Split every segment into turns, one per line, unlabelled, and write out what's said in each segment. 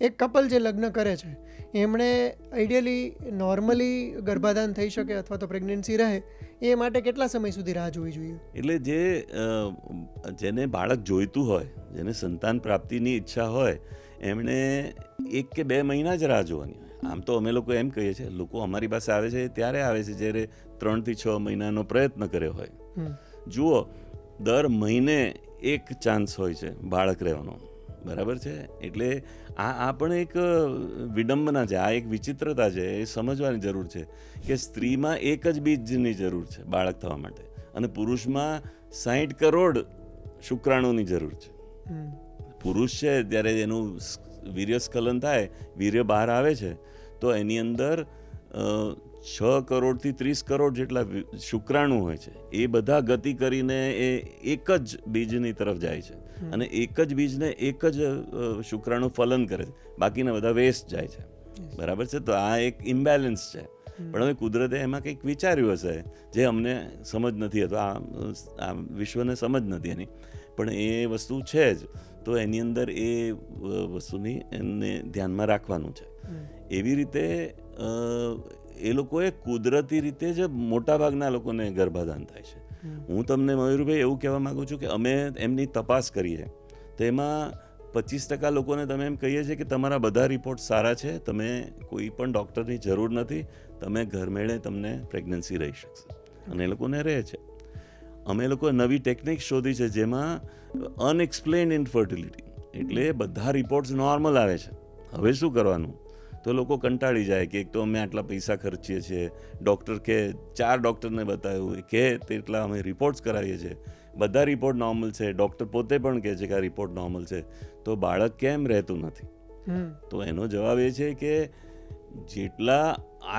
એક કપલ જે લગ્ન કરે છે એમણે આઈડિયલી નોર્મલી ગર્ભાધાન થઈ શકે અથવા તો પ્રેગ્નન્સી રહે એ માટે કેટલા સમય સુધી રાહ જોવી જોઈએ?
એટલે જેને બાળક જોઈતું હોય, જેને સંતાન પ્રાપ્તિની ઈચ્છા હોય, એમણે 1 કે 2 મહિના જ રાહ જોવાની હોય. આમ તો અમે લોકો એમ કહીએ છીએ, લોકો અમારી પાસે આવે છે ત્યારે આવે છે જ્યારે 3 થી 6 મહિનાનો પ્રયત્ન કર્યો હોય. જુઓ, દર મહિને 1 ચાન્સ હોય છે બાળક રહેવાનો, બરાબર છે? એટલે આ પણ એક વિડંબના છે, આ એક વિચિત્રતા છે. એ સમજવાની જરૂર છે કે સ્ત્રીમાં 1 જ બીજની જરૂર છે બાળક થવા માટે, અને પુરુષમાં 60 કરોડ શુક્રાણુની જરૂર છે. પુરુષ છે ત્યારે એનું વીર્યસ્ખલન થાય, વીર્ય બહાર આવે છે, તો એની અંદર 6 કરોડથી 30 કરોડ જેટલા શુક્રાણુ હોય છે. એ બધા ગતિ કરીને એ 1 જ બીજની તરફ જાય છે, અને 1 જ બીજને 1 જ શુક્રાણુ ફલન કરે છે, બાકીના બધા વેસ્ટ જાય છે, બરાબર છે? તો આ એક ઇમ્બેલેન્સ છે. પણ હવે કુદરતે એમાં કંઈક વિચાર્યું હશે જે અમને સમજ નથી, અથવા આ વિશ્વને સમજ નથી એની, પણ એ વસ્તુ છે જ. તો એની અંદર એ વસ્તુની એમને ધ્યાનમાં રાખવાનું છે. એવી રીતે એ લોકોએ કુદરતી રીતે જ મોટાભાગના લોકોને ગર્ભાધાન થાય છે. હું તમને મયુરભાઈ એવું કહેવા માગું છું કે અમે એમની તપાસ કરીએ તો એમાં 25% લોકોને તમે એમ કહીએ છીએ કે તમારા બધા રિપોર્ટ સારા છે, તમે કોઈ પણ ડૉક્ટરની જરૂર નથી, તમે ઘરમેળે તમને પ્રેગ્નન્સી રહી શકશે, અને એ લોકોને રહે છે. અમે લોકોએ નવી ટેકનિક શોધી છે જેમાં અનએક્સપ્લેન્ડ ઇન્ફર્ટિલિટી, એટલે બધા રિપોર્ટ્સ નોર્મલ આવે છે. હવે શું કરવાનું? તો લોકો કંટાળી જાય કે એક તો અમે આટલા પૈસા ખર્ચીએ છીએ, ડૉક્ટર કે 4 ડૉક્ટરને બતાવ્યું કે તેટલા અમે રિપોર્ટ્સ કરાવીએ છીએ, બધા રિપોર્ટ નોર્મલ છે, ડૉક્ટર પોતે પણ કહે છે કે આ રિપોર્ટ નોર્મલ છે, તો બાળક કેમ રહેતું નથી? તો એનો જવાબ એ છે કે જેટલા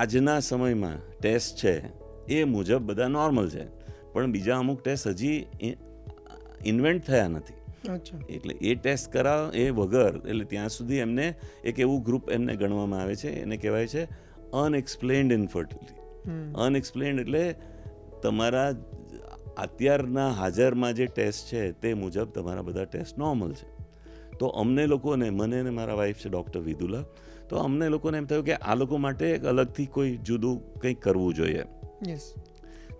આજના સમયમાં ટેસ્ટ છે એ મુજબ બધા નોર્મલ છે, પણ બીજા અમુક ટેસ્ટ હજી ઇન્વેન્ટ થયા નથી. એટલે એ ટેસ્ટ કરાવ એ વગર, એટલે ત્યાં સુધી એમને એક એવું ગ્રુપ એમને ગણવામાં આવે છે, એને કહેવાય છે અનએક્સપ્લેન્ડ ઇન્ફર્ટિલિટી. અનએક્સપ્લેન્ડ એટલે તમારા અત્યારના હાજરમાં જે ટેસ્ટ છે તે મુજબ તમારા બધા ટેસ્ટ નોર્મલ છે. તો અમને લોકોને, મને અને મારા વાઈફ છે ડૉક્ટર વિદુલા, તો અમને લોકોને એમ થયું કે આ લોકો માટે એક અલગથી કોઈ જુદું કંઈક કરવું જોઈએ.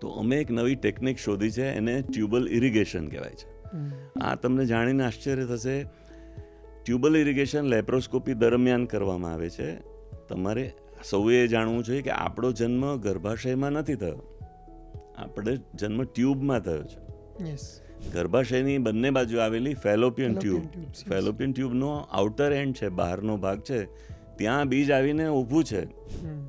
તો અમે એક નવી ટેકનિક શોધી છે, એને ટ્યુબલ ઇરિગેશન કહેવાય છે. આ તમને જાણીને આશ્ચર્ય થશે, ટ્યુબલ ઇરિગેશન લેપ્રોસ્કોપી દરમિયાન કરવામાં આવે છે. તમારે સૌએ જાણવું જોઈએ કે આપણો જન્મ ગર્ભાશયમાં નથી થયો, આપણે જન્મ ટ્યુબમાં થયો છે. ગર્ભાશયની બંને બાજુ આવેલી ફેલોપિયન ટ્યુબ, ફેલોપિયન ટ્યુબનો આઉટર એન્ડ છે, બહારનો ભાગ છે, ત્યાં બીજ આવીને ઊભું છે.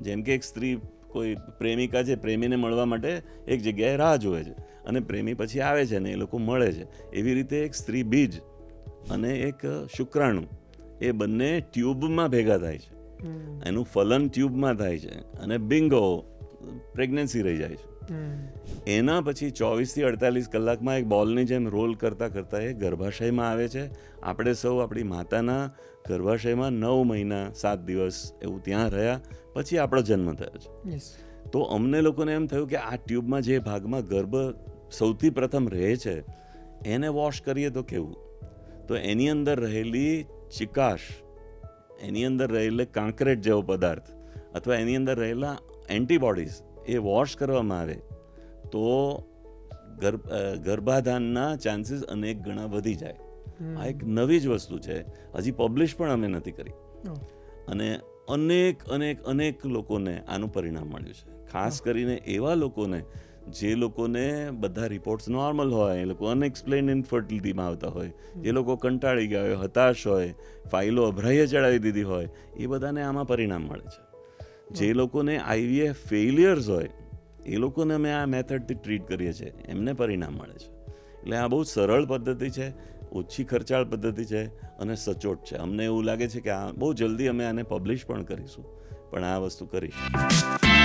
જેમ કે એક સ્ત્રી, કોઈ પ્રેમિકા છે, પ્રેમીને મળવા માટે એક જગ્યાએ રાહ જોવે છે, અને પ્રેમી પછી આવે છે ને એ લોકો મળે છે. એવી રીતે એક સ્ત્રી બીજ અને એક શુક્રાણુ એ બંને ટ્યુબમાં ભેગા થાય છે, એનું ફલન ટ્યુબમાં થાય છે, અને બિંગો પ્રેગ્નન્સી રહી જાય છે. એના પછી 24 થી 48 કલાકમાં એક બોલની જેમ રોલ કરતાં કરતાં એ ગર્ભાશયમાં આવે છે. આપણે સૌ આપણી માતાના ગર્ભાશયમાં 9 મહિના 7 દિવસ એવું ત્યાં રહ્યા, પછી આપણો જન્મ થયો છે. તો અમને લોકોને એમ થયું કે આ ટ્યુબમાં જે ભાગમાં ગર્ભ સૌથી પ્રથમ રહે છે એને વોશ કરીએ તો કેવું? તો એની અંદર રહેલી ચિકાશ, એની અંદર રહેલે કાંકરેટ જેવો પદાર્થ, અથવા એની અંદર રહેલા એન્ટીબોડીઝ એ વોશ કરવામાં આવે તો ગર્ભાધાનના ચાન્સીસ અનેક ગણા વધી જાય. આ એક નવી જ વસ્તુ છે, હજી પબ્લિશ પણ અમે નથી કરી, અને અનેક લોકોને આનું પરિણામ મળ્યું છે. ખાસ કરીને એવા લોકોને જે લોકોને બધા રિપોર્ટ્સ નોર્મલ હોય, એ લોકો અનએક્સપ્લેન્ડ ઇન્ફર્ટિલિટીમાં આવતા હોય, જે લોકો કંટાળી ગયા હોય, હતાશ હોય, ફાઇલો અભરાઈએ ચડાવી દીધી હોય, એ બધાને આમાં પરિણામ મળે છે. જે લોકોને IVF ફેલિયર્સ હોય એ લોકોને અમે આ મેથડથી ટ્રીટ કરીએ છીએ, એમને પરિણામ મળે છે. એટલે આ બહુ સરળ પદ્ધતિ છે, ઓછી ખર્ચાળ પદ્ધતિ છે, અને સચોટ છે. અમને એવું લાગે છે કે આ બહુ જલ્દી અમે આને પબ્લિશ પણ કરીશું, પણ આ વસ્તુ કરીશું.